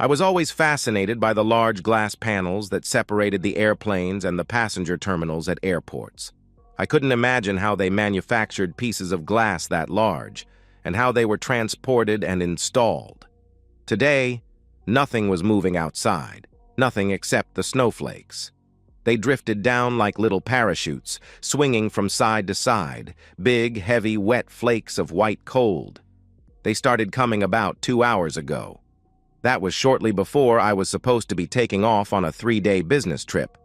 I was always fascinated by the large glass panels that separated the airplanes and the passenger terminals at airports. I couldn't imagine how they manufactured pieces of glass that large, and how they were transported and installed. Today, nothing was moving outside, nothing except the snowflakes. They drifted down like little parachutes, swinging from side to side, big, heavy, wet flakes of white cold. They started coming about 2 hours ago. That was shortly before I was supposed to be taking off on a 3-day business trip.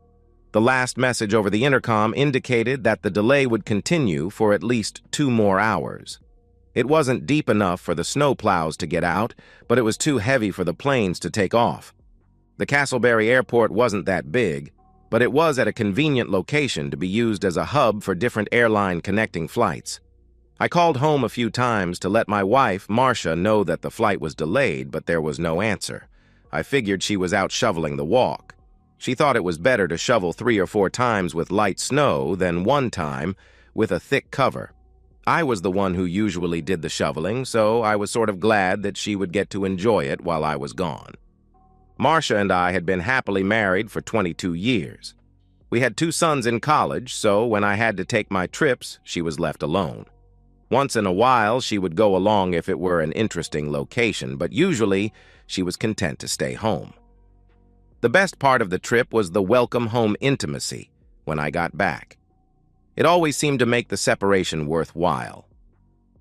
The last message over the intercom indicated that the delay would continue for at least 2 more hours. It wasn't deep enough for the snowplows to get out, but it was too heavy for the planes to take off. The Castleberry Airport wasn't that big, but it was at a convenient location to be used as a hub for different airline connecting flights. I called home a few times to let my wife, Marcia, know that the flight was delayed, but there was no answer. I figured she was out shoveling the walk. She thought it was better to shovel 3 or 4 times with light snow than one time with a thick cover. I was the one who usually did the shoveling, so I was sort of glad that she would get to enjoy it while I was gone. Marcia and I had been happily married for 22 years. We had 2 sons in college, so when I had to take my trips, she was left alone. Once in a while, she would go along if it were an interesting location, but usually she was content to stay home. The best part of the trip was the welcome home intimacy when I got back. It always seemed to make the separation worthwhile.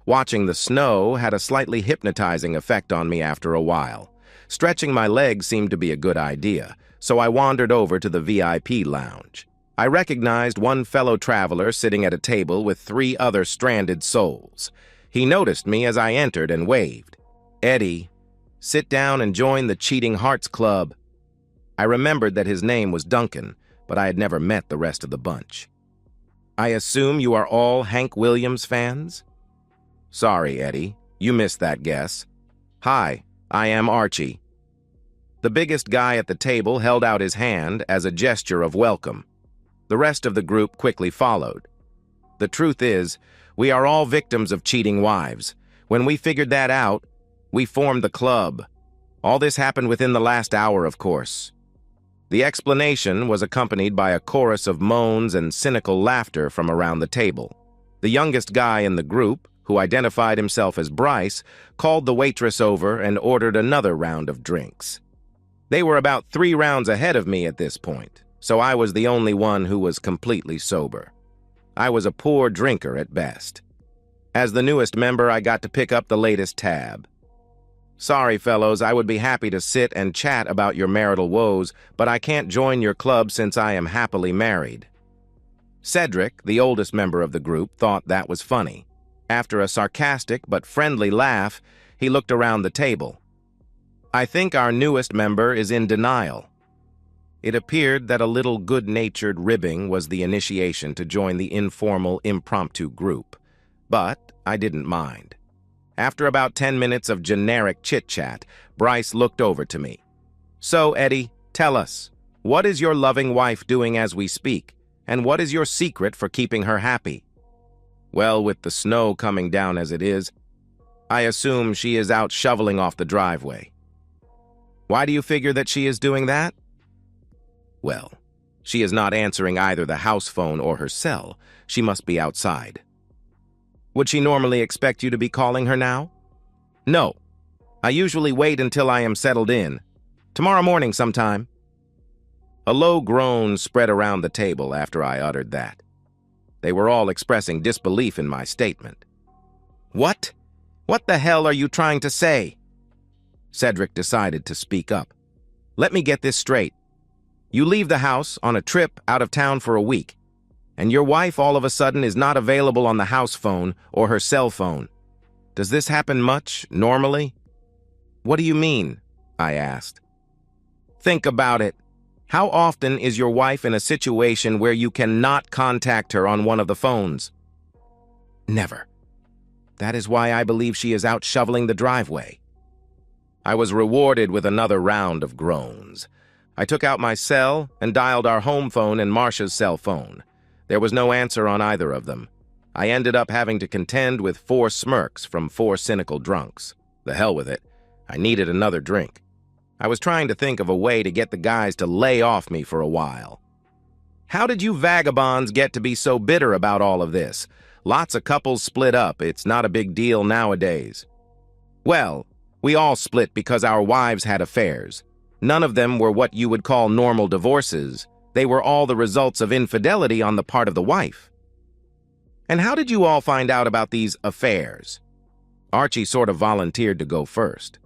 Watching the snow had a slightly hypnotizing effect on me after a while. Stretching my legs seemed to be a good idea, so I wandered over to the VIP lounge. I recognized one fellow traveler sitting at a table with 3 other stranded souls. He noticed me as I entered and waved. "Eddie, sit down and join the Cheating Hearts Club." I remembered that his name was Duncan, but I had never met the rest of the bunch. "I assume you are all Hank Williams fans?" "Sorry, Eddie, you missed that guess. Hi, I am Archie." The biggest guy at the table held out his hand as a gesture of welcome. The rest of the group quickly followed. The truth is, we are all victims of cheating wives. When we figured that out, we formed the club. All this happened within the last hour, of course. The explanation was accompanied by a chorus of moans and cynical laughter from around the table. The youngest guy in the group, who identified himself as Bryce, called the waitress over and ordered another round of drinks. They were about 3 rounds ahead of me at this point, so I was the only one who was completely sober. I was a poor drinker at best. As the newest member, I got to pick up the latest tab. "Sorry, fellows, I would be happy to sit and chat about your marital woes, but I can't join your club since I am happily married." Cedric, the oldest member of the group, thought that was funny. After a sarcastic but friendly laugh, he looked around the table. I think our newest member is in denial. It appeared that a little good-natured ribbing was the initiation to join the informal, impromptu group, but I didn't mind. After about 10 minutes of generic chit-chat, Bryce looked over to me. "So, Eddie, tell us, what is your loving wife doing as we speak, and what is your secret for keeping her happy?" "Well, with the snow coming down as it is, I assume she is out shoveling off the driveway." "Why do you figure that she is doing that?" "Well, she is not answering either the house phone or her cell. She must be outside." "Would she normally expect you to be calling her now?" "No. I usually wait until I am settled in. Tomorrow morning sometime." A low groan spread around the table after I uttered that. They were all expressing disbelief in my statement. "What? What the hell are you trying to say?" Cedric decided to speak up. "Let me get this straight. You leave the house on a trip out of town for a week, and your wife all of a sudden is not available on the house phone or her cell phone. Does this happen much, normally?" "What do you mean?" I asked. "Think about it. How often is your wife in a situation where you cannot contact her on one of the phones?" "Never. That is why I believe she is out shoveling the driveway." I was rewarded with another round of groans. I took out my cell and dialed our home phone and Marcia's cell phone. There was no answer on either of them. I ended up having to contend with 4 smirks from 4 cynical drunks. The hell with it. I needed another drink. I was trying to think of a way to get the guys to lay off me for a while. How did you vagabonds get to be so bitter about all of this? Lots of couples split up. It's not a big deal nowadays. Well, we all split because our wives had affairs. None of them were what you would call normal divorces. They were all the results of infidelity on the part of the wife. And how did you all find out about these affairs? Archie sort of volunteered to go first.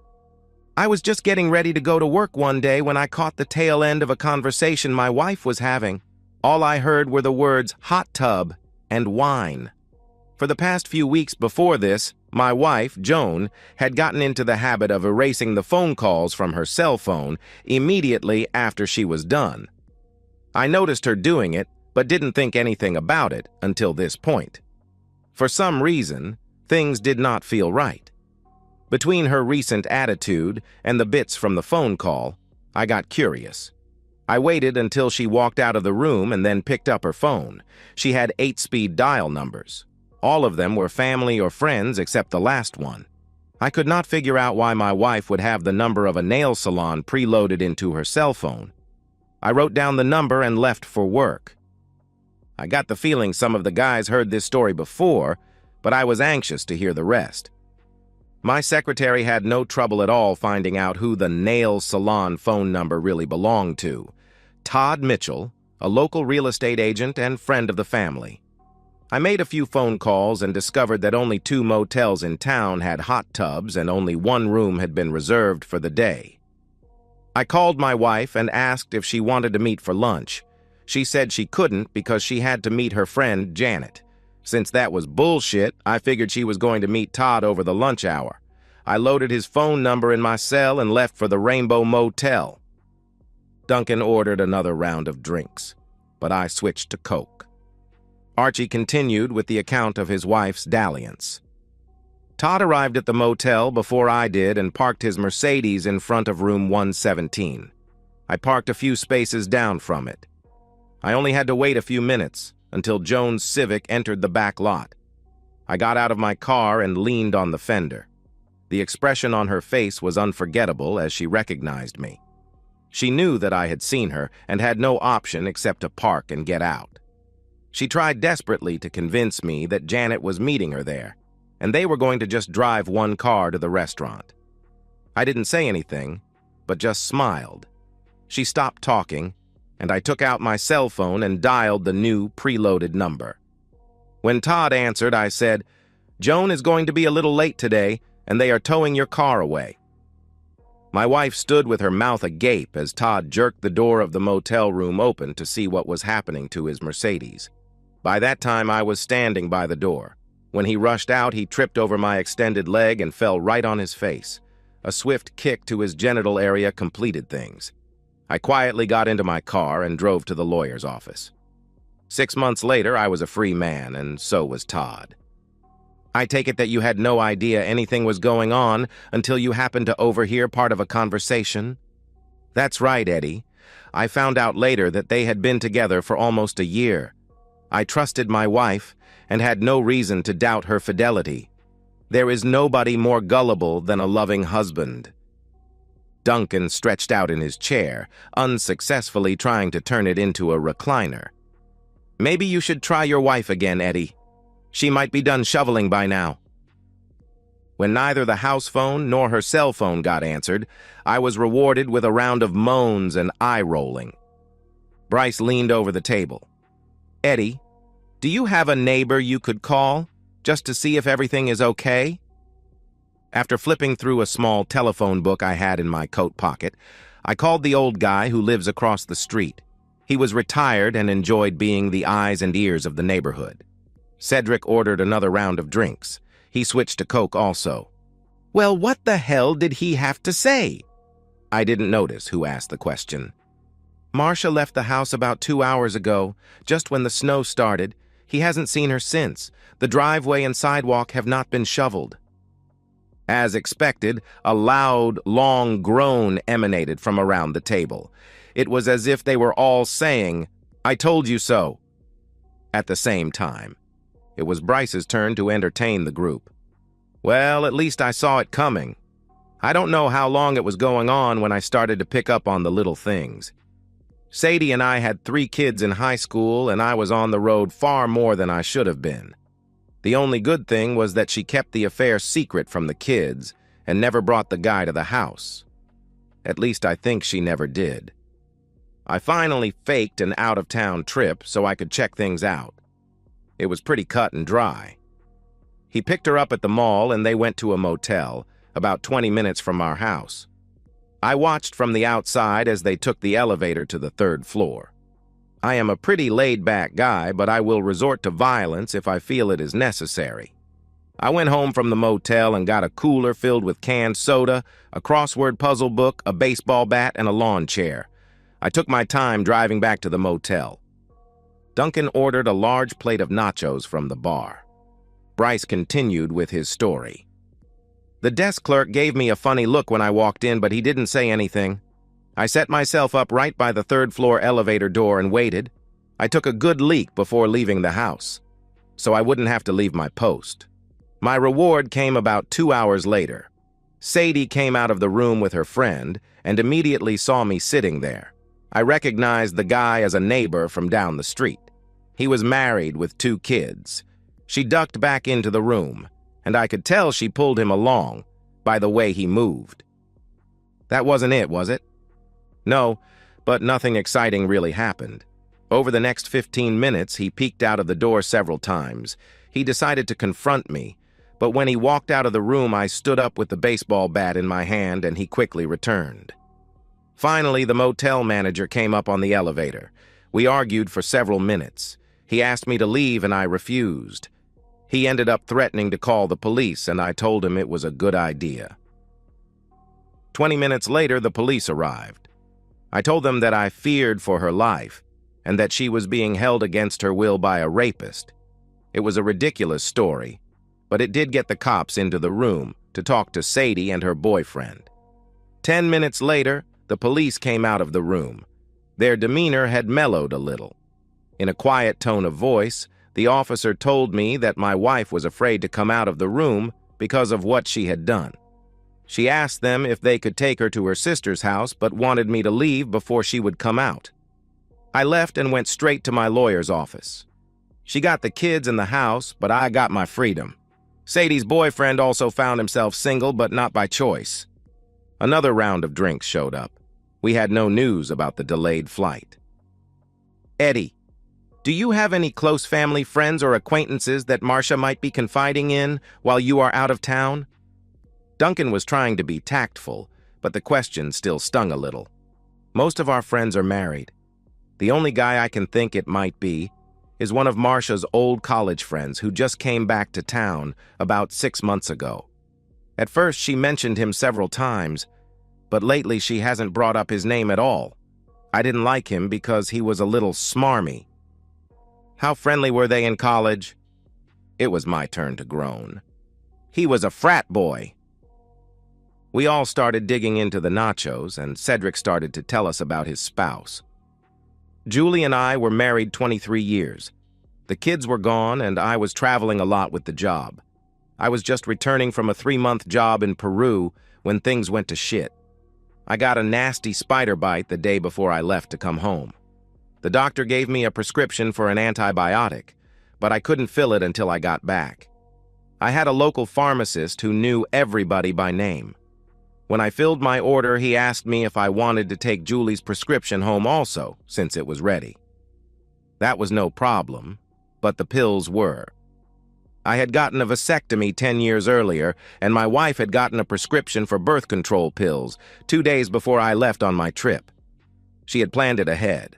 I was just getting ready to go to work one day when I caught the tail end of a conversation my wife was having. All I heard were the words hot tub and wine. For the past few weeks before this, my wife, Joan, had gotten into the habit of erasing the phone calls from her cell phone immediately after she was done. I noticed her doing it, but didn't think anything about it until this point. For some reason, things did not feel right. Between her recent attitude and the bits from the phone call, I got curious. I waited until she walked out of the room and then picked up her phone. She had 8-speed dial numbers. All of them were family or friends except the last one. I could not figure out why my wife would have the number of a nail salon preloaded into her cell phone. I wrote down the number and left for work. I got the feeling some of the guys heard this story before, but I was anxious to hear the rest. My secretary had no trouble at all finding out who the nail salon phone number really belonged to. Todd Mitchell, a local real estate agent and friend of the family. I made a few phone calls and discovered that only 2 motels in town had hot tubs and only 1 room had been reserved for the day. I called my wife and asked if she wanted to meet for lunch. She said she couldn't because she had to meet her friend Janet. Since that was bullshit, I figured she was going to meet Todd over the lunch hour. I loaded his phone number in my cell and left for the Rainbow Motel. Duncan ordered another round of drinks, but I switched to Coke. Archie continued with the account of his wife's dalliance. Todd arrived at the motel before I did and parked his Mercedes in front of room 117. I parked a few spaces down from it. I only had to wait a few minutes until Joan's Civic entered the back lot. I got out of my car and leaned on the fender. The expression on her face was unforgettable as she recognized me. She knew that I had seen her and had no option except to park and get out. She tried desperately to convince me that Janet was meeting her there, and they were going to just drive 1 car to the restaurant. I didn't say anything, but just smiled. She stopped talking, and I took out my cell phone and dialed the new preloaded number. When Todd answered, I said, "Joan is going to be a little late today, and they are towing your car away." My wife stood with her mouth agape as Todd jerked the door of the motel room open to see what was happening to his Mercedes. By that time, I was standing by the door. When he rushed out, he tripped over my extended leg and fell right on his face. A swift kick to his genital area completed things. I quietly got into my car and drove to the lawyer's office. 6 months later, I was a free man, and so was Todd. I take it that you had no idea anything was going on until you happened to overhear part of a conversation? That's right, Eddie. I found out later that they had been together for almost a year. I trusted my wife and had no reason to doubt her fidelity. There is nobody more gullible than a loving husband. Duncan stretched out in his chair, unsuccessfully trying to turn it into a recliner. Maybe you should try your wife again, Eddie. She might be done shoveling by now. When neither the house phone nor her cell phone got answered, I was rewarded with a round of moans and eye-rolling. Bryce leaned over the table. Eddie, do you have a neighbor you could call, just to see if everything is okay? After flipping through a small telephone book I had in my coat pocket, I called the old guy who lives across the street. He was retired and enjoyed being the eyes and ears of the neighborhood. Cedric ordered another round of drinks. He switched to Coke also. Well, what the hell did he have to say? I didn't notice who asked the question. Marcia left the house about 2 hours ago, just when the snow started. He hasn't seen her since. The driveway and sidewalk have not been shoveled. As expected, a loud, long groan emanated from around the table. It was as if they were all saying, "I told you so," at the same time. It was Bryce's turn to entertain the group. Well, at least I saw it coming. I don't know how long it was going on when I started to pick up on the little things. Sadie and I had 3 kids in high school, and I was on the road far more than I should have been. The only good thing was that she kept the affair secret from the kids and never brought the guy to the house. At least I think she never did. I finally faked an out-of-town trip so I could check things out. It was pretty cut and dry. He picked her up at the mall and they went to a motel, about 20 minutes from our house. I watched from the outside as they took the elevator to the 3rd floor. I am a pretty laid-back guy, but I will resort to violence if I feel it is necessary. I went home from the motel and got a cooler filled with canned soda, a crossword puzzle book, a baseball bat, and a lawn chair. I took my time driving back to the motel. Duncan ordered a large plate of nachos from the bar. Bryce continued with his story. The desk clerk gave me a funny look when I walked in, but he didn't say anything. I set myself up right by the 3rd floor elevator door and waited. I took a good leak before leaving the house, so I wouldn't have to leave my post. My reward came about 2 hours later. Sadie came out of the room with her friend and immediately saw me sitting there. I recognized the guy as a neighbor from down the street. He was married with 2 kids. She ducked back into the room, and I could tell she pulled him along by the way he moved. That wasn't it, was it? No, but nothing exciting really happened. Over the next 15 minutes, he peeked out of the door several times. He decided to confront me, but when he walked out of the room, I stood up with the baseball bat in my hand and he quickly returned. Finally, the motel manager came up on the elevator. We argued for several minutes. He asked me to leave and I refused. He ended up threatening to call the police, and I told him it was a good idea. 20 minutes later, the police arrived. I told them that I feared for her life and that she was being held against her will by a rapist. It was a ridiculous story, but it did get the cops into the room to talk to Sadie and her boyfriend. 10 minutes later, the police came out of the room. Their demeanor had mellowed a little. In a quiet tone of voice, the officer told me that my wife was afraid to come out of the room because of what she had done. She asked them if they could take her to her sister's house, but wanted me to leave before she would come out. I left and went straight to my lawyer's office. She got the kids in the house, but I got my freedom. Sadie's boyfriend also found himself single, but not by choice. Another round of drinks showed up. We had no news about the delayed flight. Eddie, do you have any close family friends or acquaintances that Marcia might be confiding in while you are out of town? Duncan was trying to be tactful, but the question still stung a little. Most of our friends are married. The only guy I can think it might be is one of Marcia's old college friends who just came back to town about 6 months ago. At first, she mentioned him several times, but lately she hasn't brought up his name at all. I didn't like him because he was a little smarmy. How friendly were they in college? It was my turn to groan. He was a frat boy. We all started digging into the nachos, and Cedric started to tell us about his spouse. Julie and I were married 23 years. The kids were gone, and I was traveling a lot with the job. I was just returning from a 3-month job in Peru when things went to shit. I got a nasty spider bite the day before I left to come home. The doctor gave me a prescription for an antibiotic, but I couldn't fill it until I got back. I had a local pharmacist who knew everybody by name. When I filled my order, he asked me if I wanted to take Julie's prescription home also, since it was ready. That was no problem, but the pills were. I had gotten a vasectomy 10 years earlier, and my wife had gotten a prescription for birth control pills 2 days before I left on my trip. She had planned it ahead.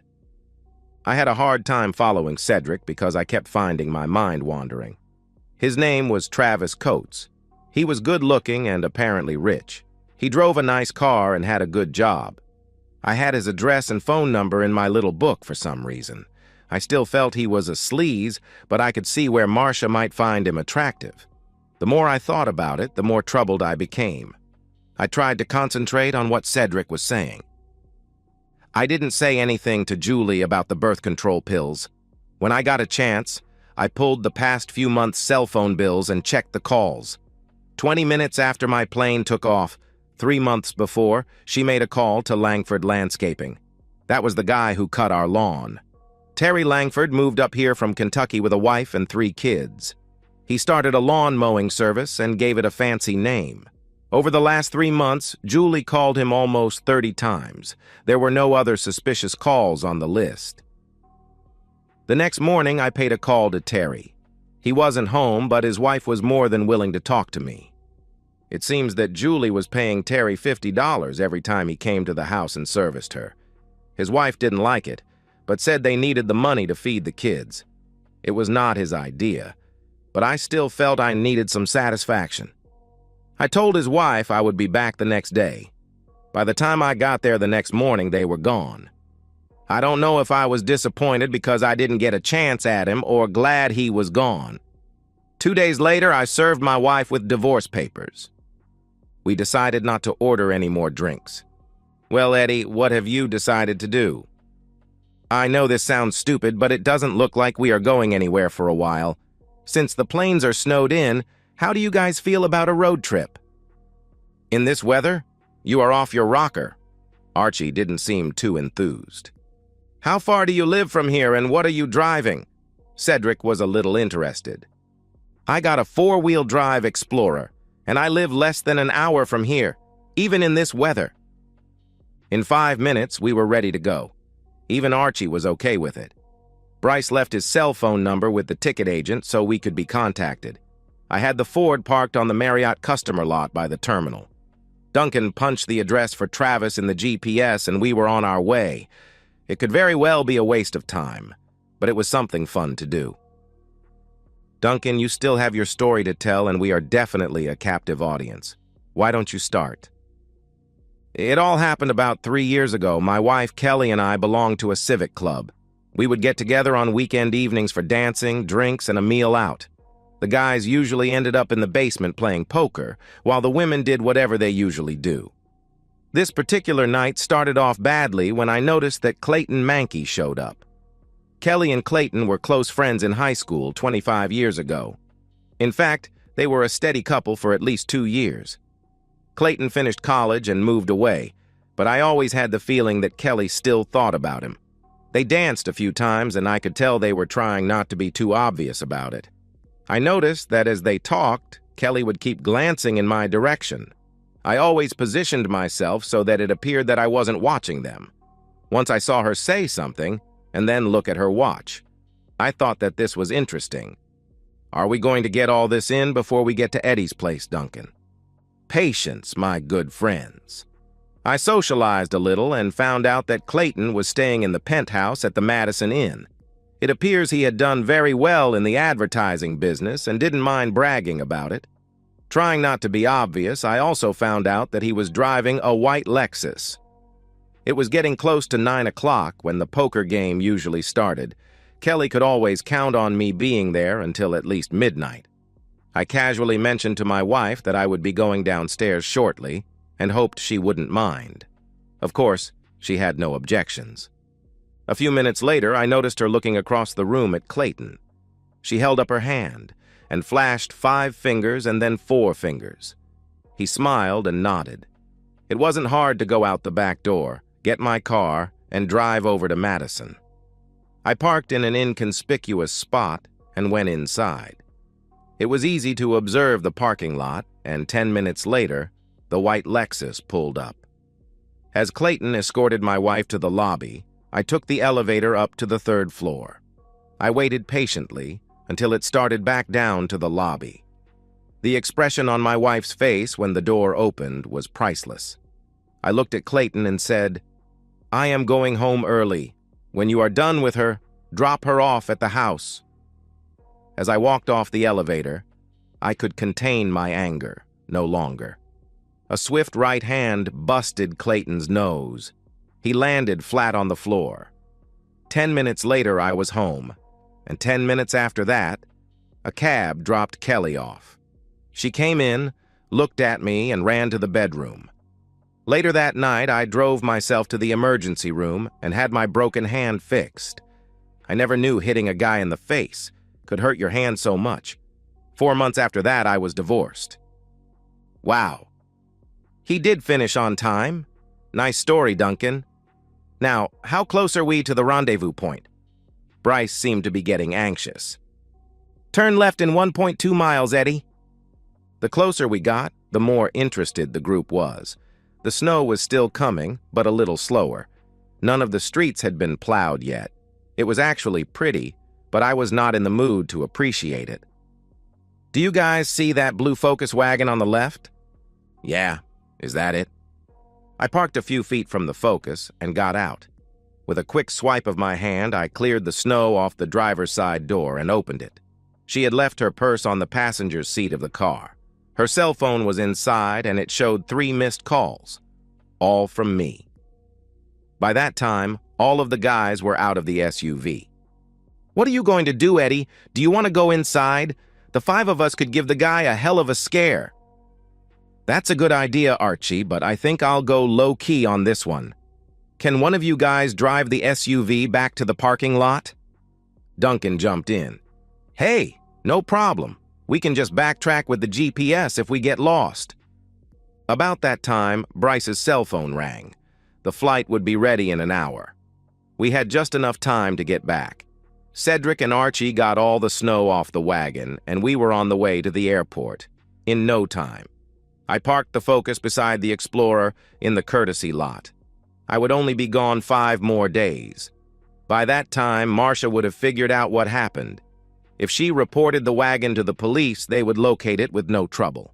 I had a hard time following Cedric because I kept finding my mind wandering. His name was Travis Coates. He was good-looking and apparently rich. He drove a nice car and had a good job. I had his address and phone number in my little book for some reason. I still felt he was a sleaze, but I could see where Marcia might find him attractive. The more I thought about it, the more troubled I became. I tried to concentrate on what Cedric was saying. I didn't say anything to Julie about the birth control pills. When I got a chance, I pulled the past few months' cell phone bills and checked the calls. 20 minutes after my plane took off, 3 months before, she made a call to Langford Landscaping. That was the guy who cut our lawn. Terry Langford moved up here from Kentucky with a wife and 3 kids. He started a lawn mowing service and gave it a fancy name. Over the last 3 months, Julie called him almost 30 times. There were no other suspicious calls on the list. The next morning, I paid a call to Terry. He wasn't home, but his wife was more than willing to talk to me. It seems that Julie was paying Terry $50 every time he came to the house and serviced her. His wife didn't like it, but said they needed the money to feed the kids. It was not his idea, but I still felt I needed some satisfaction. I told his wife I would be back the next day. By the time I got there the next morning, they were gone. I don't know if I was disappointed because I didn't get a chance at him or glad he was gone. 2 days later, I served my wife with divorce papers. We decided not to order any more drinks. Well, Eddie, what have you decided to do? I know this sounds stupid, but it doesn't look like we are going anywhere for a while. Since the plains are snowed in, how do you guys feel about a road trip? In this weather? You are off your rocker. Archie didn't seem too enthused. How far do you live from here and what are you driving? Cedric was a little interested. I got a 4-wheel drive Explorer, and I live less than an hour from here, even in this weather. In 5 minutes, we were ready to go. Even Archie was okay with it. Bryce left his cell phone number with the ticket agent so we could be contacted. I had the Ford parked on the Marriott customer lot by the terminal. Duncan punched the address for Travis in the GPS and we were on our way. It could very well be a waste of time, but it was something fun to do. Duncan, you still have your story to tell and we are definitely a captive audience. Why don't you start? It all happened about 3 years ago. My wife Kelly and I belonged to a civic club. We would get together on weekend evenings for dancing, drinks, and a meal out. The guys usually ended up in the basement playing poker, while the women did whatever they usually do. This particular night started off badly when I noticed that Clayton Mankey showed up. Kelly and Clayton were close friends in high school 25 years ago. In fact, they were a steady couple for at least 2 years. Clayton finished college and moved away, but I always had the feeling that Kelly still thought about him. They danced a few times and I could tell they were trying not to be too obvious about it. I noticed that as they talked, Kelly would keep glancing in my direction. I always positioned myself so that it appeared that I wasn't watching them. Once I saw her say something, and then look at her watch. I thought that this was interesting. Are we going to get all this in before we get to Eddie's place, Duncan? Patience, my good friends. I socialized a little and found out that Clayton was staying in the penthouse at the Madison Inn. It appears he had done very well in the advertising business and didn't mind bragging about it. Trying not to be obvious, I also found out that he was driving a white Lexus. It was getting close to 9 o'clock when the poker game usually started. Kelly could always count on me being there until at least midnight. I casually mentioned to my wife that I would be going downstairs shortly and hoped she wouldn't mind. Of course, she had no objections. A few minutes later, I noticed her looking across the room at Clayton. She held up her hand and flashed 5 fingers and then 4 fingers. He smiled and nodded. It wasn't hard to go out the back door, get my car, and drive over to Madison. I parked in an inconspicuous spot and went inside. It was easy to observe the parking lot, and 10 minutes later, the white Lexus pulled up. As Clayton escorted my wife to the lobby, I took the elevator up to the 3rd floor. I waited patiently until it started back down to the lobby. The expression on my wife's face when the door opened was priceless. I looked at Clayton and said, "I am going home early. When you are done with her, drop her off at the house." As I walked off the elevator, I could contain my anger no longer. A swift right hand busted Clayton's nose. He landed flat on the floor. 10 minutes later, I was home, and 10 minutes after that, a cab dropped Kelly off. She came in, looked at me, and ran to the bedroom. Later that night, I drove myself to the emergency room and had my broken hand fixed. I never knew hitting a guy in the face could hurt your hand so much. 4 months after that, I was divorced. Wow. He did finish on time. Nice story, Duncan. Now, how close are we to the rendezvous point? Bryce seemed to be getting anxious. Turn left in 1.2 miles, Eddie. The closer we got, the more interested the group was. The snow was still coming, but a little slower. None of the streets had been plowed yet. It was actually pretty, but I was not in the mood to appreciate it. Do you guys see that blue Focus wagon on the left? Yeah, is that it? I parked a few feet from the Focus and got out. With a quick swipe of my hand, I cleared the snow off the driver's side door and opened it. She had left her purse on the passenger's seat of the car. Her cell phone was inside and it showed 3 missed calls, all from me. By that time, all of the guys were out of the SUV. What are you going to do, Eddie? Do you want to go inside? The 5 of us could give the guy a hell of a scare. That's a good idea, Archie, but I think I'll go low-key on this one. Can one of you guys drive the SUV back to the parking lot? Duncan jumped in. Hey, no problem. We can just backtrack with the GPS if we get lost. About that time, Bryce's cell phone rang. The flight would be ready in an hour. We had just enough time to get back. Cedric and Archie got all the snow off the wagon, and we were on the way to the airport. In no time. I parked the Focus beside the Explorer in the courtesy lot. I would only be gone 5 more days. By that time, Marcia would have figured out what happened. If she reported the wagon to the police, they would locate it with no trouble.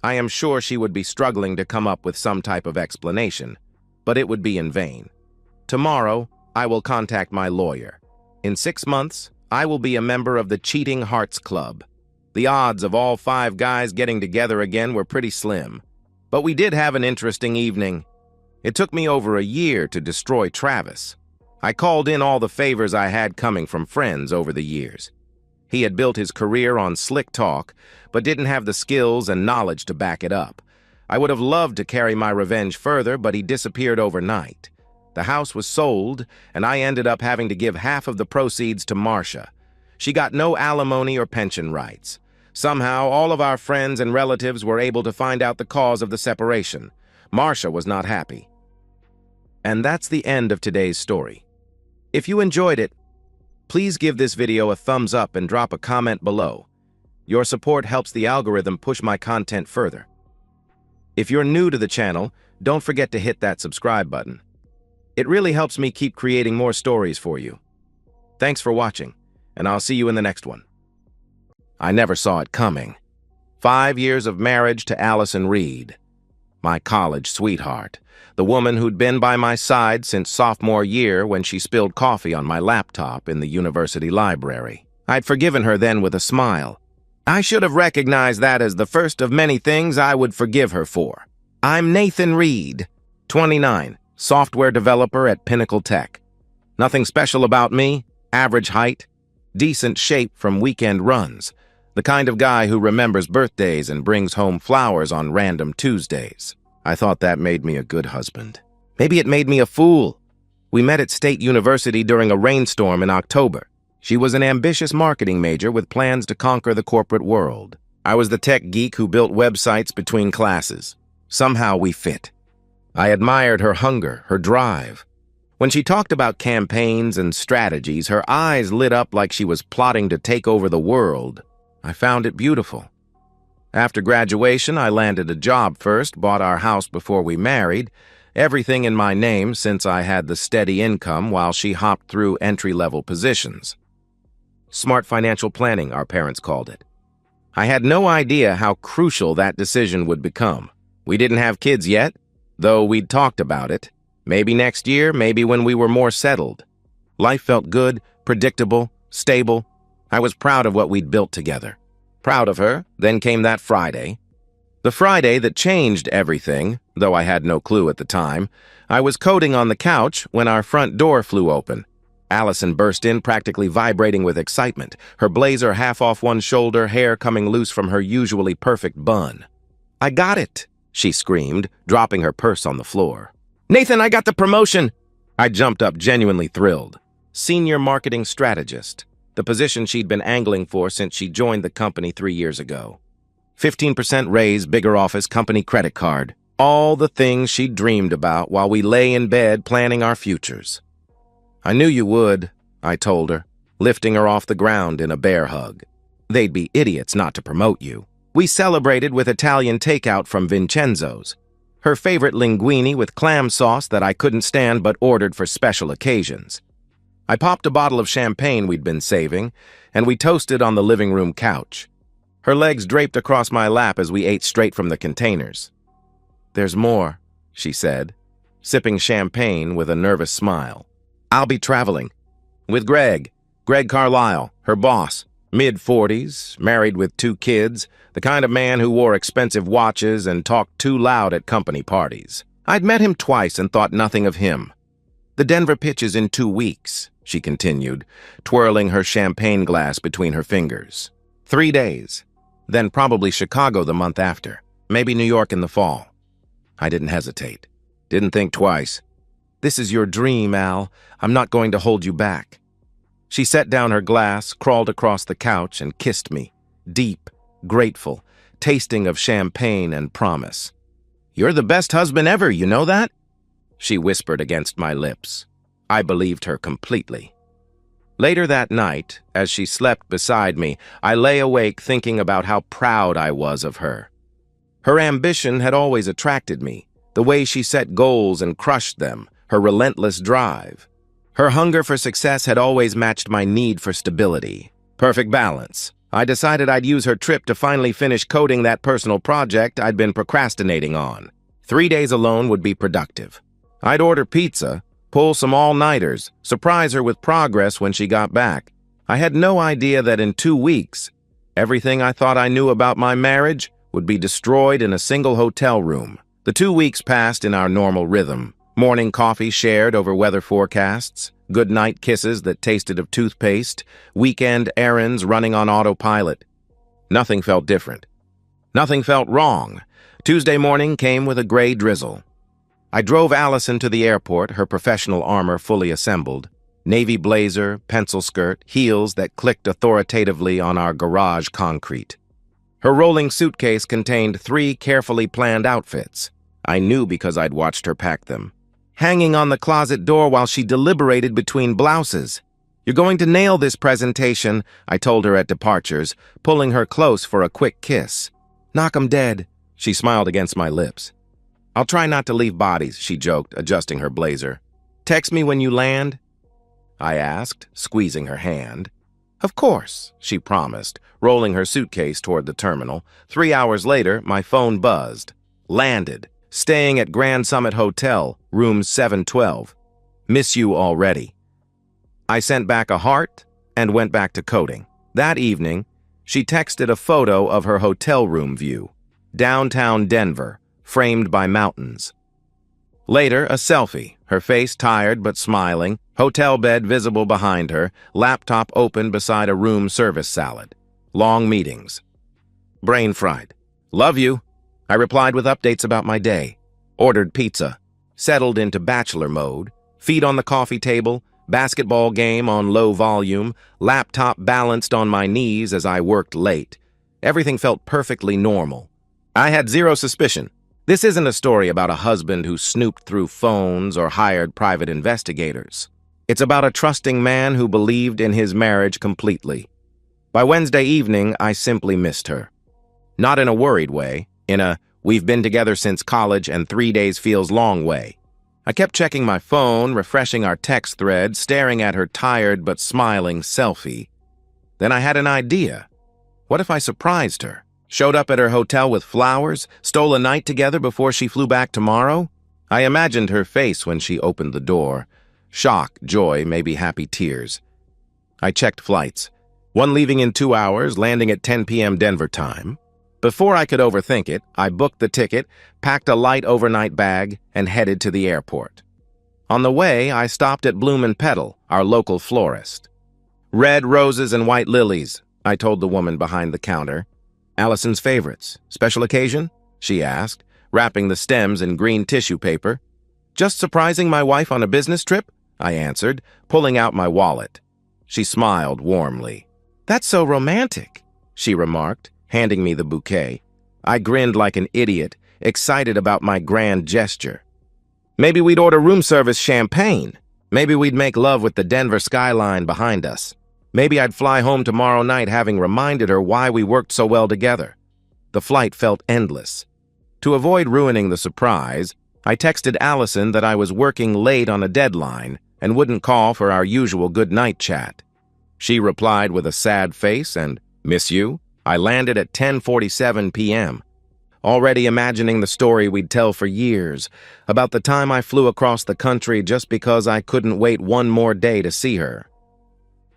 I am sure she would be struggling to come up with some type of explanation, but it would be in vain. Tomorrow, I will contact my lawyer. In 6 months, I will be a member of the Cheating Hearts Club. The odds of all 5 guys getting together again were pretty slim. But we did have an interesting evening. It took me over a year to destroy Travis. I called in all the favors I had coming from friends over the years. He had built his career on slick talk, but didn't have the skills and knowledge to back it up. I would have loved to carry my revenge further, but he disappeared overnight. The house was sold, and I ended up having to give half of the proceeds to Marcia. She got no alimony or pension rights. Somehow, all of our friends and relatives were able to find out the cause of the separation. Marcia was not happy. And that's the end of today's story. If you enjoyed it, please give this video a thumbs up and drop a comment below. Your support helps the algorithm push my content further. If you're new to the channel, don't forget to hit that subscribe button. It really helps me keep creating more stories for you. Thanks for watching, and I'll see you in the next one. I never saw it coming. 5 years of marriage to Allison Reed. My college sweetheart. The woman who'd been by my side since sophomore year when she spilled coffee on my laptop in the university library. I'd forgiven her then with a smile. I should have recognized that as the first of many things I would forgive her for. I'm Nathan Reed, 29, software developer at Pinnacle Tech. Nothing special about me, average height, decent shape from weekend runs, the kind of guy who remembers birthdays and brings home flowers on random Tuesdays. I thought that made me a good husband. Maybe it made me a fool. We met at State University during a rainstorm in October. She was an ambitious marketing major with plans to conquer the corporate world. I was the tech geek who built websites between classes. Somehow we fit. I admired her hunger, her drive. When she talked about campaigns and strategies, her eyes lit up like she was plotting to take over the world. I found it beautiful. After graduation, I landed a job first, bought our house before we married, everything in my name since I had the steady income while she hopped through entry-level positions. Smart financial planning, our parents called it. I had no idea how crucial that decision would become. We didn't have kids yet, though we'd talked about it. Maybe next year, maybe when we were more settled. Life felt good, predictable, stable. I was proud of what we'd built together. Proud of her, then came that Friday. The Friday that changed everything, though I had no clue at the time. I was coding on the couch when our front door flew open. Allison burst in, practically vibrating with excitement, her blazer half off one shoulder, hair coming loose from her usually perfect bun. "I got it," she screamed, dropping her purse on the floor. "Nathan, I got the promotion!" I jumped up, genuinely thrilled. Senior marketing strategist, the position she'd been angling for since she joined the company 3 years ago. 15% raise, bigger office, company credit card. All the things she dreamed about while we lay in bed planning our futures. "I knew you would," I told her, lifting her off the ground in a bear hug. "They'd be idiots not to promote you." We celebrated with Italian takeout from Vincenzo's, her favorite linguine with clam sauce that I couldn't stand but ordered for special occasions. I popped a bottle of champagne we'd been saving, and we toasted on the living room couch. Her legs draped across my lap as we ate straight from the containers. "There's more," she said, sipping champagne with a nervous smile. "I'll be traveling. With Greg Carlisle, her boss, mid-40s, married with 2 kids, the kind of man who wore expensive watches and talked too loud at company parties. I'd met him twice and thought nothing of him. The Denver pitch is in 2 weeks, she continued, twirling her champagne glass between her fingers. 3 days, then probably Chicago the month after, maybe New York in the fall. I didn't hesitate. Didn't think twice. "This is your dream, Al. I'm not going to hold you back." She set down her glass, crawled across the couch, and kissed me, deep, grateful, tasting of champagne and promise. "You're the best husband ever, you know that?" she whispered against my lips. I believed her completely. Later that night, as she slept beside me, I lay awake thinking about how proud I was of her. Her ambition had always attracted me, the way she set goals and crushed them, her relentless drive. Her hunger for success had always matched my need for stability. Perfect balance. I decided I'd use her trip to finally finish coding that personal project I'd been procrastinating on. 3 days alone would be productive. I'd order pizza, pull some all-nighters, surprise her with progress when she got back. I had no idea that in 2 weeks, everything I thought I knew about my marriage would be destroyed in a single hotel room. The 2 weeks passed in our normal rhythm. Morning coffee shared over weather forecasts, goodnight kisses that tasted of toothpaste, weekend errands running on autopilot. Nothing felt different. Nothing felt wrong. Tuesday morning came with a gray drizzle. I drove Allison to the airport, her professional armor fully assembled. Navy blazer, pencil skirt, heels that clicked authoritatively on our garage concrete. Her rolling suitcase contained 3 carefully planned outfits. I knew because I'd watched her pack them. Hanging on the closet door while she deliberated between blouses. "You're going to nail this presentation," I told her at departures, pulling her close for a quick kiss. "Knock 'em dead," she smiled against my lips. "I'll try not to leave bodies," she joked, adjusting her blazer. "Text me when you land?" I asked, squeezing her hand. "Of course," she promised, rolling her suitcase toward the terminal. 3 hours later, my phone buzzed. Landed. Staying at Grand Summit Hotel, room 712. "Miss you already." I sent back a heart and went back to coding. That evening, she texted a photo of her hotel room view. Downtown Denver, framed by mountains. Later, a selfie, her face tired but smiling, hotel bed visible behind her, laptop open beside a room service salad. Long meetings. Brain fried. "Love you," I replied with updates about my day. Ordered pizza. Settled into bachelor mode. Feet on the coffee table, basketball game on low volume, laptop balanced on my knees as I worked late. Everything felt perfectly normal. I had zero suspicion. This isn't a story about a husband who snooped through phones or hired private investigators. It's about a trusting man who believed in his marriage completely. By Wednesday evening, I simply missed her. Not in a worried way, in a "we've been together since college and 3 days feels long" way. I kept checking my phone, refreshing our text thread, staring at her tired but smiling selfie. Then I had an idea. What if I surprised her? Showed up at her hotel with flowers, stole a night together before she flew back tomorrow? I imagined her face when she opened the door. Shock, joy, maybe happy tears. I checked flights. One leaving in 2 hours, landing at 10 p.m. Denver time. Before I could overthink it, I booked the ticket, packed a light overnight bag, and headed to the airport. On the way, I stopped at Bloom & Petal, our local florist. "Red roses and white lilies," I told the woman behind the counter. "Allison's favorites. Special occasion?" she asked, wrapping the stems in green tissue paper. "Just surprising my wife on a business trip," I answered, pulling out my wallet. She smiled warmly. "That's so romantic," she remarked, handing me the bouquet. I grinned like an idiot, excited about my grand gesture. Maybe we'd order room service champagne. Maybe we'd make love with the Denver skyline behind us. Maybe I'd fly home tomorrow night having reminded her why we worked so well together. The flight felt endless. To avoid ruining the surprise, I texted Allison that I was working late on a deadline and wouldn't call for our usual good-night chat. She replied with a sad face and, "Miss you?" I landed at 10:47 p.m., already imagining the story we'd tell for years about the time I flew across the country just because I couldn't wait one more day to see her.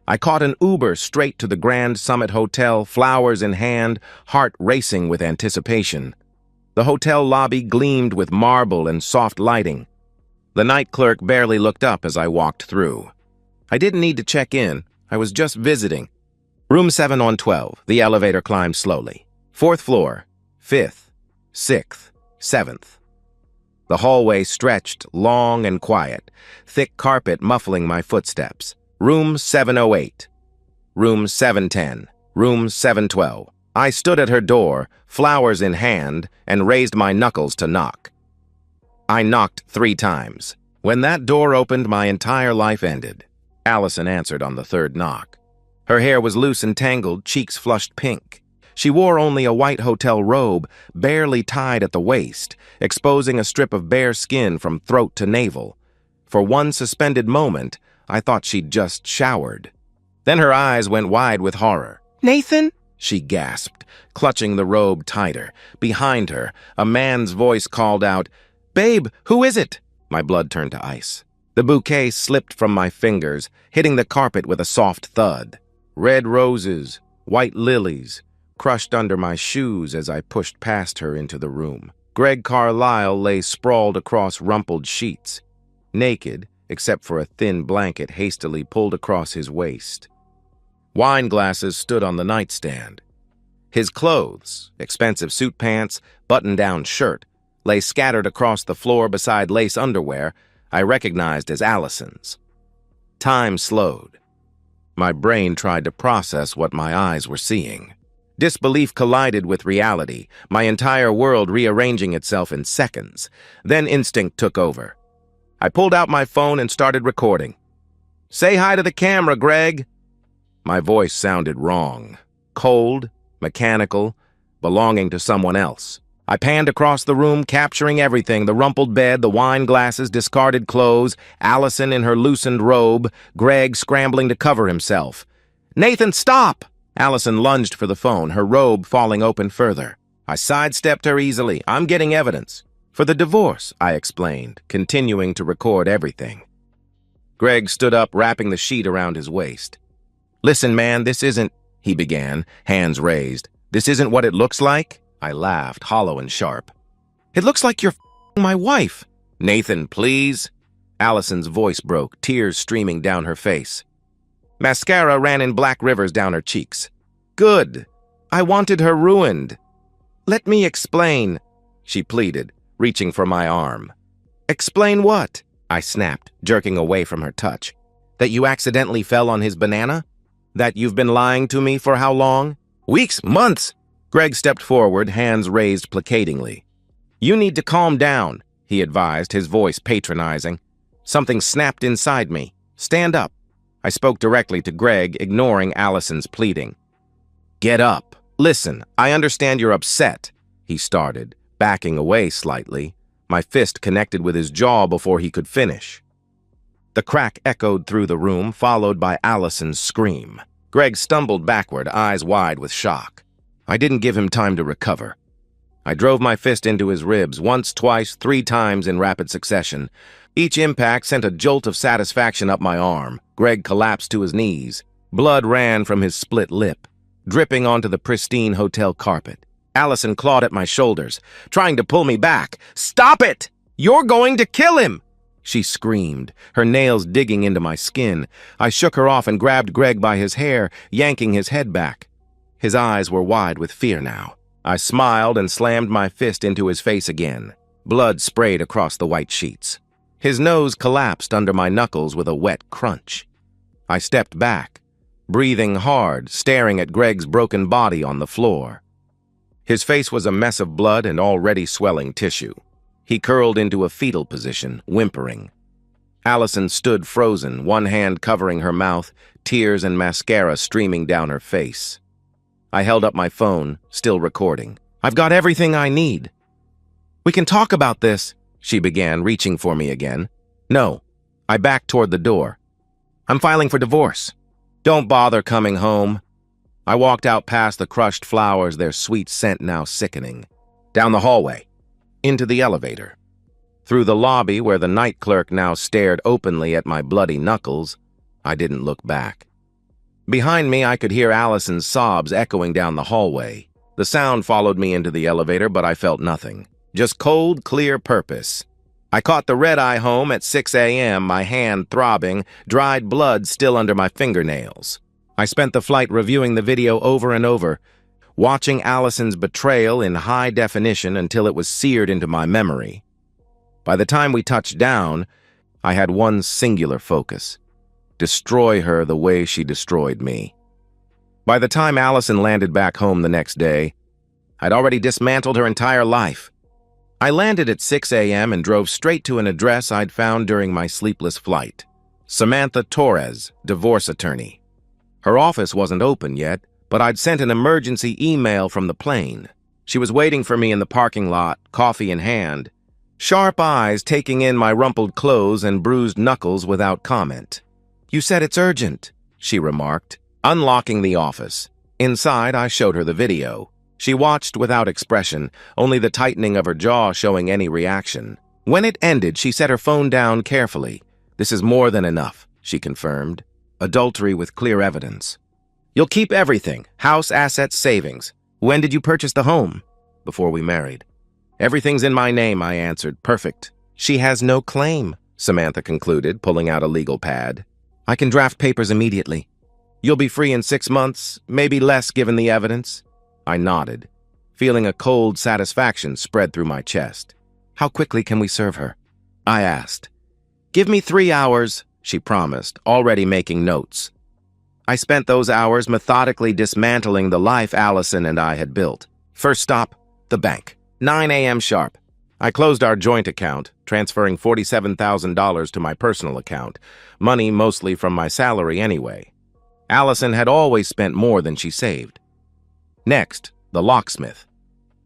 I caught an Uber straight to the Grand Summit Hotel, flowers in hand, heart racing with anticipation. The hotel lobby gleamed with marble and soft lighting. The night clerk barely looked up as I walked through. I didn't need to check in. I was just visiting. Room 7 on 12. The elevator climbed slowly. 4th floor, 5th, 6th, 7th. The hallway stretched long and quiet, thick carpet muffling my footsteps. Room 708. Room 710. Room 712. I stood at her door, flowers in hand, and raised my knuckles to knock. I knocked 3 times. When that door opened, my entire life ended. Allison answered on the 3rd knock. Her hair was loose and tangled, cheeks flushed pink. She wore only a white hotel robe, barely tied at the waist, exposing a strip of bare skin from throat to navel. For one suspended moment, I thought she'd just showered. Then her eyes went wide with horror. "Nathan?" she gasped, clutching the robe tighter. Behind her, a man's voice called out, "Babe, who is it?" My blood turned to ice. The bouquet slipped from my fingers, hitting the carpet with a soft thud. Red roses, white lilies, crushed under my shoes as I pushed past her into the room. Greg Carlisle lay sprawled across rumpled sheets, naked except for a thin blanket hastily pulled across his waist. Wine glasses stood on the nightstand. His clothes, expensive suit pants, button-down shirt, lay scattered across the floor beside lace underwear I recognized as Allison's. Time slowed. My brain tried to process what my eyes were seeing. Disbelief collided with reality, my entire world rearranging itself in seconds. Then instinct took over. I pulled out my phone and started recording. "Say hi to the camera, Greg." My voice sounded wrong, cold, mechanical, belonging to someone else. I panned across the room, capturing everything: the rumpled bed, the wine glasses, discarded clothes, Allison in her loosened robe, Greg scrambling to cover himself. "Nathan, stop!" Allison lunged for the phone, her robe falling open further. I sidestepped her easily. "I'm getting evidence." "For the divorce," I explained, continuing to record everything. Greg stood up, wrapping the sheet around his waist. "Listen, man, this isn't," he began, hands raised. "This isn't what it looks like?" I laughed, hollow and sharp. "It looks like you're f***ing my wife." "Nathan, please." Allison's voice broke, tears streaming down her face. Mascara ran in black rivers down her cheeks. "Good. I wanted her ruined." "Let me explain," she pleaded, reaching for my arm. "Explain what?" I snapped, jerking away from her touch. "That you accidentally fell on his banana? That you've been lying to me for how long?" "Weeks, months." Greg stepped forward, hands raised placatingly. "You need to calm down," he advised, his voice patronizing. Something snapped inside me. "Stand up." I spoke directly to Greg, ignoring Allison's pleading. "Get up. Listen, I understand you're upset," he started, backing away slightly. My fist connected with his jaw before he could finish. The crack echoed through the room, followed by Allison's scream. Greg stumbled backward, eyes wide with shock. I didn't give him time to recover. I drove my fist into his ribs, once, twice, 3 times in rapid succession. Each impact sent a jolt of satisfaction up my arm. Greg collapsed to his knees. Blood ran from his split lip, dripping onto the pristine hotel carpet. Allison clawed at my shoulders, trying to pull me back. "Stop it! You're going to kill him!" she screamed, her nails digging into my skin. I shook her off and grabbed Greg by his hair, yanking his head back. His eyes were wide with fear now. I smiled and slammed my fist into his face again. Blood sprayed across the white sheets. His nose collapsed under my knuckles with a wet crunch. I stepped back, breathing hard, staring at Greg's broken body on the floor. His face was a mess of blood and already swelling tissue. He curled into a fetal position, whimpering. Allison stood frozen, one hand covering her mouth, tears and mascara streaming down her face. I held up my phone, still recording. "I've got everything I need." "We can talk about this," she began, reaching for me again. "No." I backed toward the door. "I'm filing for divorce." "Don't bother coming home." I walked out past the crushed flowers, their sweet scent now sickening. Down the hallway. Into the elevator. Through the lobby where the night clerk now stared openly at my bloody knuckles, I didn't look back. Behind me, I could hear Allison's sobs echoing down the hallway. The sound followed me into the elevator, but I felt nothing. Just cold, clear purpose. I caught the red-eye home at 6 a.m., my hand throbbing, dried blood still under my fingernails. I spent the flight reviewing the video over and over, watching Allison's betrayal in high definition until it was seared into my memory. By the time we touched down, I had one singular focus: destroy her the way she destroyed me. By the time Allison landed back home the next day, I'd already dismantled her entire life. I landed at 6 a.m. and drove straight to an address I'd found during my sleepless flight. Samantha Torres, divorce attorney. Her office wasn't open yet, but I'd sent an emergency email from the plane. She was waiting for me in the parking lot, coffee in hand, sharp eyes taking in my rumpled clothes and bruised knuckles without comment. "You said it's urgent," she remarked, unlocking the office. Inside, I showed her the video. She watched without expression, only the tightening of her jaw showing any reaction. When it ended, she set her phone down carefully. "This is more than enough," she confirmed. "Adultery with clear evidence. You'll keep everything, house, assets, savings. When did you purchase the home?" "Before we married." "Everything's in my name," I answered. "Perfect." "She has no claim," Samantha concluded, pulling out a legal pad. "I can draft papers immediately. You'll be free in 6 months, maybe less given the evidence." I nodded, feeling a cold satisfaction spread through my chest. "How quickly can we serve her?" I asked. "Give me 3 hours," she promised, already making notes. I spent those hours methodically dismantling the life Allison and I had built. First stop, the bank. 9 a.m. sharp. I closed our joint account, transferring $47,000 to my personal account, money mostly from my salary anyway. Allison had always spent more than she saved. Next, the locksmith.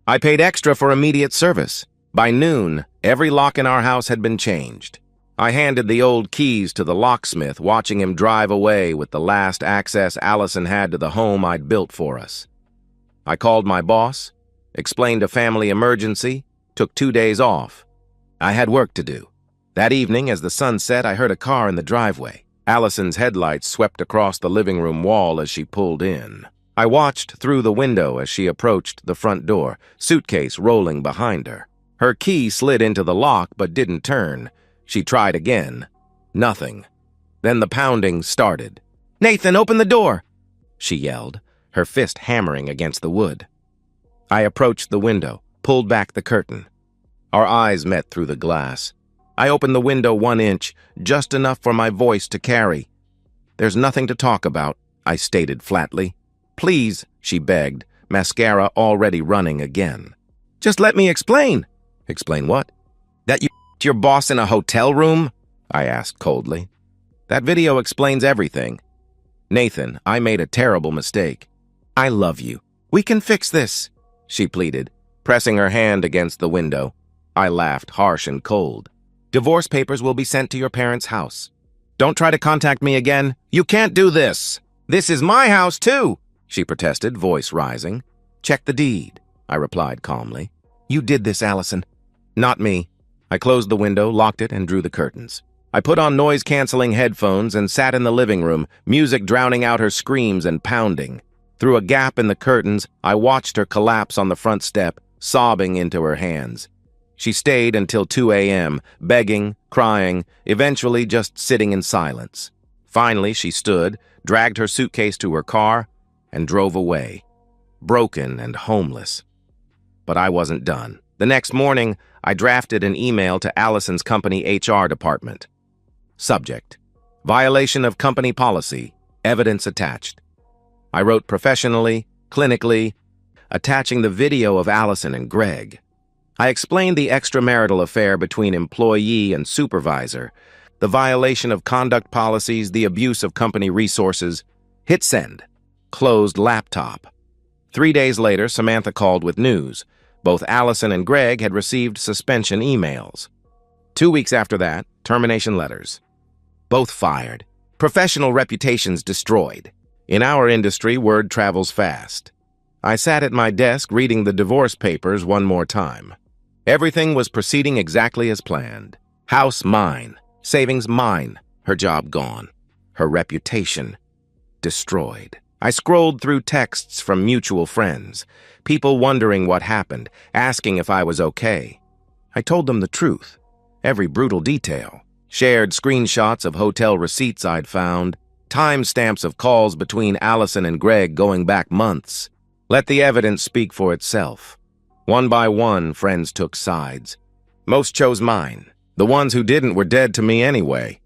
I paid extra for immediate service. By noon, every lock in our house had been changed. I handed the old keys to the locksmith, watching him drive away with the last access Allison had to the home I'd built for us. I called my boss, explained a family emergency, took 2 days off. I had work to do. That evening, as the sun set, I heard a car in the driveway. Allison's headlights swept across the living room wall as she pulled in. I watched through the window as she approached the front door, suitcase rolling behind her. Her key slid into the lock but didn't turn. She tried again. Nothing. Then the pounding started. "Nathan, open the door!" she yelled, her fist hammering against the wood. I approached the window, pulled back the curtain. Our eyes met through the glass. I opened the window 1 inch, just enough for my voice to carry. "There's nothing to talk about," I stated flatly. "Please," she begged, mascara already running again. "Just let me explain." "Explain what?" "That you your boss in a hotel room?" I asked coldly. "That video explains everything." "Nathan, I made a terrible mistake." "I love you. We can fix this," she pleaded, pressing her hand against the window. I laughed, harsh and cold. "Divorce papers will be sent to your parents' house. Don't try to contact me again. You can't do this. This is my house, too," she protested, voice rising. "Check the deed," I replied calmly. "You did this, Allison." "Not me." I closed the window, locked it, and drew the curtains. I put on noise-canceling headphones and sat in the living room, music drowning out her screams and pounding. Through a gap in the curtains, I watched her collapse on the front step, sobbing into her hands. She stayed until 2 a.m., begging, crying, eventually just sitting in silence. Finally, she stood, dragged her suitcase to her car, and drove away, broken and homeless. But I wasn't done. The next morning, I drafted an email to Allison's company HR department. Subject: violation of company policy, evidence attached. I wrote professionally, clinically, attaching the video of Allison and Greg. I explained the extramarital affair between employee and supervisor, the violation of conduct policies, the abuse of company resources. Hit send. Closed laptop. 3 days later, Samantha called with news. Both Allison and Greg had received suspension emails. 2 weeks after that, termination letters. Both fired. Professional reputations destroyed. In our industry, word travels fast. I sat at my desk reading the divorce papers one more time. Everything was proceeding exactly as planned. House mine. Savings mine. Her job gone. Her reputation destroyed. I scrolled through texts from mutual friends, people wondering what happened, asking if I was okay. I told them the truth, every brutal detail. Shared screenshots of hotel receipts I'd found, timestamps of calls between Allison and Greg going back months. Let the evidence speak for itself. One by one, friends took sides. Most chose mine. The ones who didn't were dead to me anyway.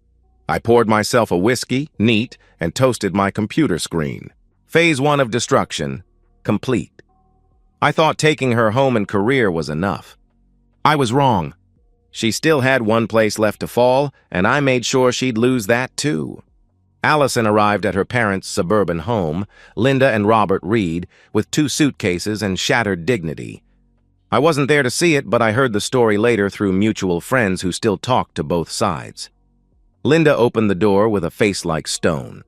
I poured myself a whiskey, neat, and toasted my computer screen. Phase 1 of destruction, complete. I thought taking her home and career was enough. I was wrong. She still had one place left to fall, and I made sure she'd lose that too. Allison arrived at her parents' suburban home, Linda and Robert Reed, with 2 suitcases and shattered dignity. I wasn't there to see it, but I heard the story later through mutual friends who still talked to both sides. Linda opened the door with a face like stone.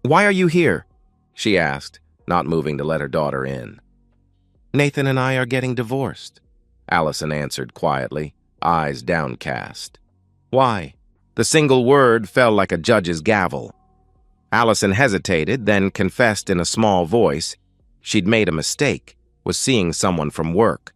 "Why are you here?" she asked, not moving to let her daughter in. "Nathan and I are getting divorced," Allison answered quietly, eyes downcast. "Why?" The single word fell like a judge's gavel. Allison hesitated, then confessed in a small voice she'd made a mistake, was seeing someone from work.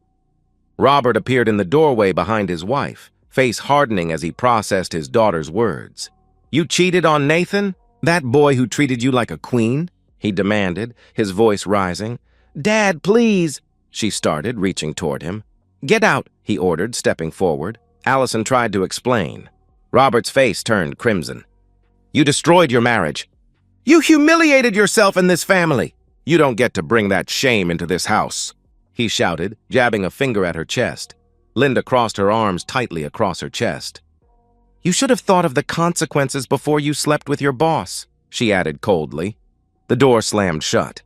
Robert appeared in the doorway behind his wife, face hardening as he processed his daughter's words. "You cheated on Nathan? That boy who treated you like a queen?" he demanded, his voice rising. "Dad, please," she started, reaching toward him. "Get out," he ordered, stepping forward. Allison tried to explain. Robert's face turned crimson. "You destroyed your marriage. You humiliated yourself in this family. You don't get to bring that shame into this house," he shouted, jabbing a finger at her chest. Linda crossed her arms tightly across her chest. "You should have thought of the consequences before you slept with your boss," she added coldly. The door slammed shut.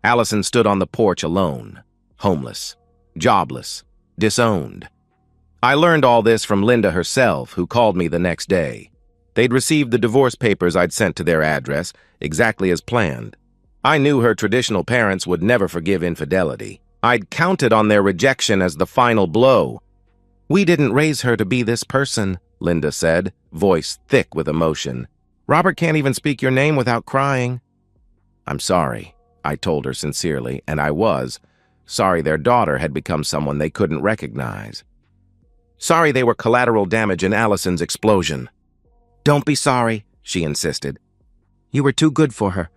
Allison stood on the porch alone, homeless, jobless, disowned. I learned all this from Linda herself, who called me the next day. They'd received the divorce papers I'd sent to their address, exactly as planned. I knew her traditional parents would never forgive infidelity. I'd counted on their rejection as the final blow. "We didn't raise her to be this person," Linda said, voice thick with emotion. "Robert can't even speak your name without crying." "I'm sorry," I told her sincerely, and I was. Sorry their daughter had become someone they couldn't recognize. Sorry they were collateral damage in Allison's explosion. "Don't be sorry," she insisted. "You were too good for her."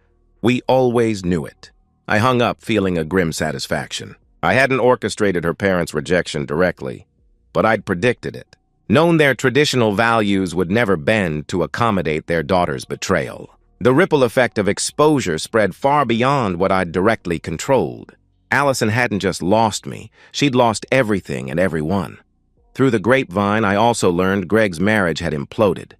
We always knew it. I hung up feeling a grim satisfaction. I hadn't orchestrated her parents' rejection directly, but I'd predicted it. Known their traditional values would never bend to accommodate their daughter's betrayal. The ripple effect of exposure spread far beyond what I'd directly controlled. Allison hadn't just lost me, she'd lost everything and everyone. Through the grapevine, I also learned Greg's marriage had imploded.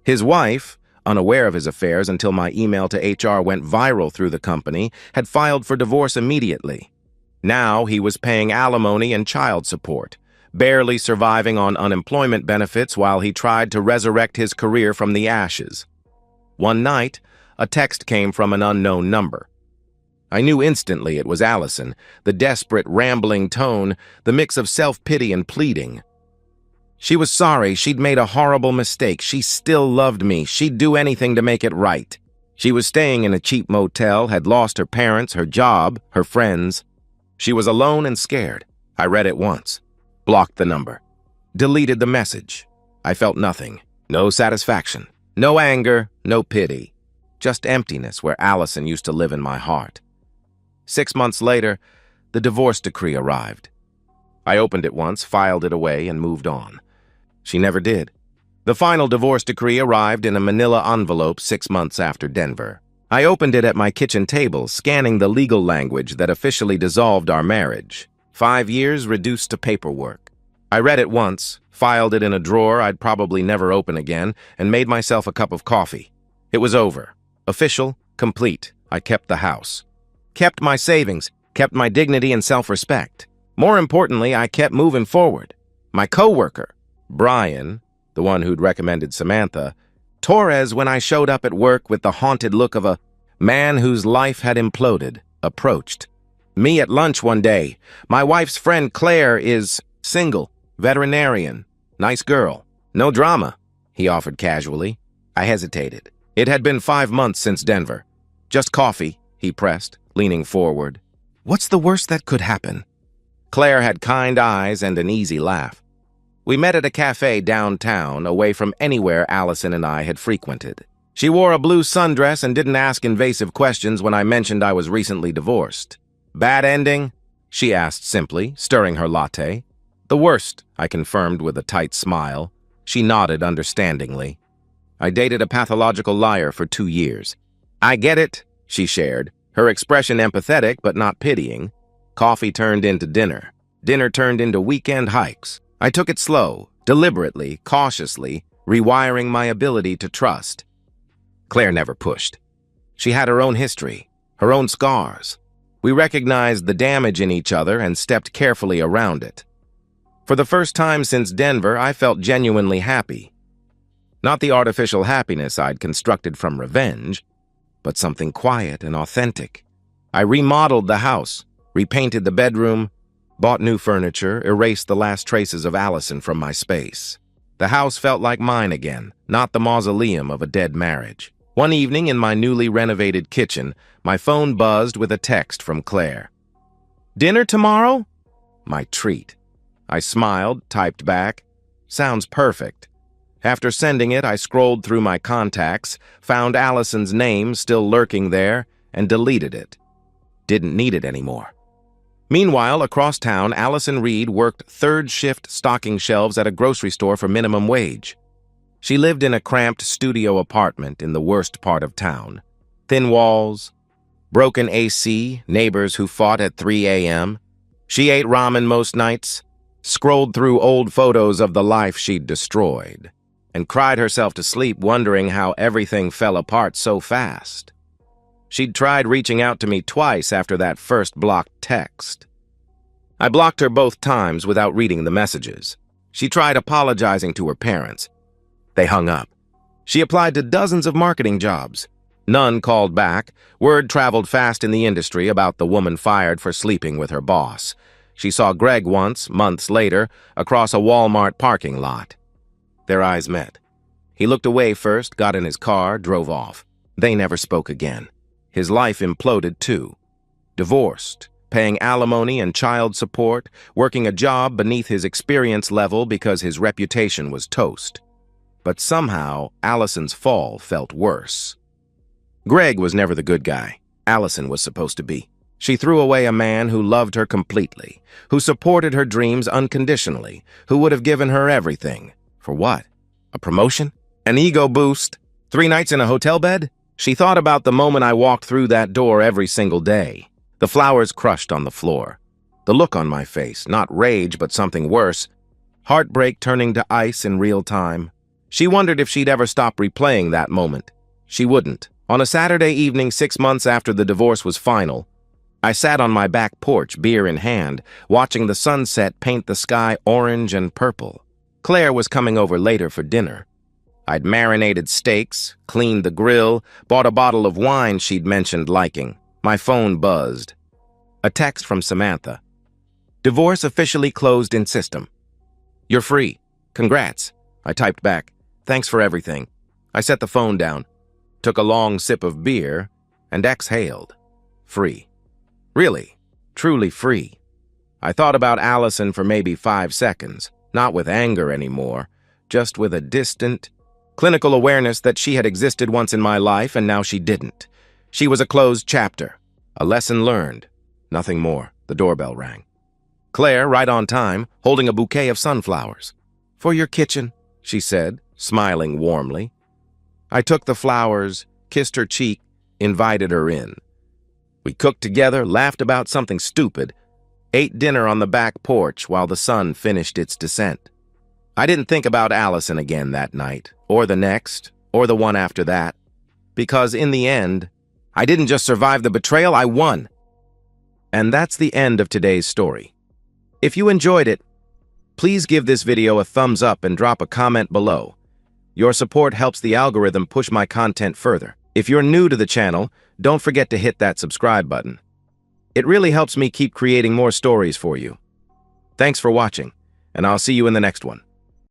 His wife, unaware of his affairs until my email to HR went viral through the company, had filed for divorce immediately. Now he was paying alimony and child support, barely surviving on unemployment benefits while he tried to resurrect his career from the ashes. One night, a text came from an unknown number. I knew instantly it was Allison, the desperate, rambling tone, the mix of self-pity and pleading. She was sorry, she'd made a horrible mistake, she still loved me, she'd do anything to make it right. She was staying in a cheap motel, had lost her parents, her job, her friends. She was alone and scared. I read it once, blocked the number, deleted the message. I felt nothing, no satisfaction, no anger, no pity, just emptiness where Allison used to live in my heart. 6 months later, the divorce decree arrived. I opened it once, filed it away, and moved on. She never did. The final divorce decree arrived in a manila envelope 6 months after Denver. I opened it at my kitchen table, scanning the legal language that officially dissolved our marriage. 5 years reduced to paperwork. I read it once, filed it in a drawer I'd probably never open again, and made myself a cup of coffee. It was over. Official, complete. I kept the house. Kept my savings, kept my dignity and self-respect. More importantly, I kept moving forward. My coworker, Brian, the one who'd recommended Samantha, Torres, when I showed up at work with the haunted look of a man whose life had imploded, approached me at lunch one day. My wife's friend Claire is single, veterinarian, nice girl. No drama, he offered casually. I hesitated. It had been 5 months since Denver. Just coffee, he pressed, leaning forward. What's the worst that could happen? Claire had kind eyes and an easy laugh. We met at a cafe downtown, away from anywhere Allison and I had frequented. She wore a blue sundress and didn't ask invasive questions when I mentioned I was recently divorced. Bad ending? She asked simply, stirring her latte. The worst, I confirmed with a tight smile. She nodded understandingly. I dated a pathological liar for 2 years. I get it, she shared, her expression empathetic but not pitying. Coffee turned into dinner. Dinner turned into weekend hikes. I took it slow, deliberately, cautiously, rewiring my ability to trust. Claire never pushed. She had her own history, her own scars. We recognized the damage in each other and stepped carefully around it. For the first time since Denver, I felt genuinely happy. Not the artificial happiness I'd constructed from revenge, but something quiet and authentic. I remodeled the house, repainted the bedroom, bought new furniture, erased the last traces of Allison from my space. The house felt like mine again, not the mausoleum of a dead marriage. One evening in my newly renovated kitchen, my phone buzzed with a text from Claire. Dinner tomorrow? My treat. I smiled, typed back. Sounds perfect. After sending it, I scrolled through my contacts, found Allison's name still lurking there, and deleted it. Didn't need it anymore. Meanwhile, across town, Allison Reed worked third-shift stocking shelves at a grocery store for minimum wage. She lived in a cramped studio apartment in the worst part of town. Thin walls, broken AC, neighbors who fought at 3 a.m. She ate ramen most nights, scrolled through old photos of the life she'd destroyed, and cried herself to sleep wondering how everything fell apart so fast. She'd tried reaching out to me twice after that first blocked text. I blocked her both times without reading the messages. She tried apologizing to her parents. They hung up. She applied to dozens of marketing jobs. None called back. Word traveled fast in the industry about the woman fired for sleeping with her boss. She saw Greg once, months later, across a Walmart parking lot. Their eyes met. He looked away first, got in his car, drove off. They never spoke again. His life imploded too. Divorced, paying alimony and child support, working a job beneath his experience level because his reputation was toast. But somehow, Allison's fall felt worse. Greg was never the good guy. Allison was supposed to be. She threw away a man who loved her completely, who supported her dreams unconditionally, who would have given her everything. For what? A promotion? An ego boost? 3 nights in a hotel bed? She thought about the moment I walked through that door every single day. The flowers crushed on the floor. The look on my face, not rage, but something worse. Heartbreak turning to ice in real time. She wondered if she'd ever stop replaying that moment. She wouldn't. On a Saturday evening 6 months after the divorce was final, I sat on my back porch, beer in hand, watching the sunset paint the sky orange and purple. Claire was coming over later for dinner. I'd marinated steaks, cleaned the grill, bought a bottle of wine she'd mentioned liking. My phone buzzed. A text from Samantha. Divorce officially closed in system. You're free. Congrats. I typed back. Thanks for everything. I set the phone down, took a long sip of beer, and exhaled. Free. Really, truly free. I thought about Allison for maybe 5 seconds, not with anger anymore, just with a distant, clinical awareness that she had existed once in my life and now she didn't. She was a closed chapter, a lesson learned, nothing more. The doorbell rang. Claire, right on time, holding a bouquet of sunflowers. For your kitchen, she said, smiling warmly. I took the flowers, kissed her cheek, invited her in. We cooked together, laughed about something stupid, ate dinner on the back porch while the sun finished its descent. I didn't think about Allison again that night, or the next, or the one after that, because in the end, I didn't just survive the betrayal, I won. And that's the end of today's story. If you enjoyed it, please give this video a thumbs up and drop a comment below. Your support helps the algorithm push my content further. If you're new to the channel, don't forget to hit that subscribe button. It really helps me keep creating more stories for you. Thanks for watching, and I'll see you in the next one.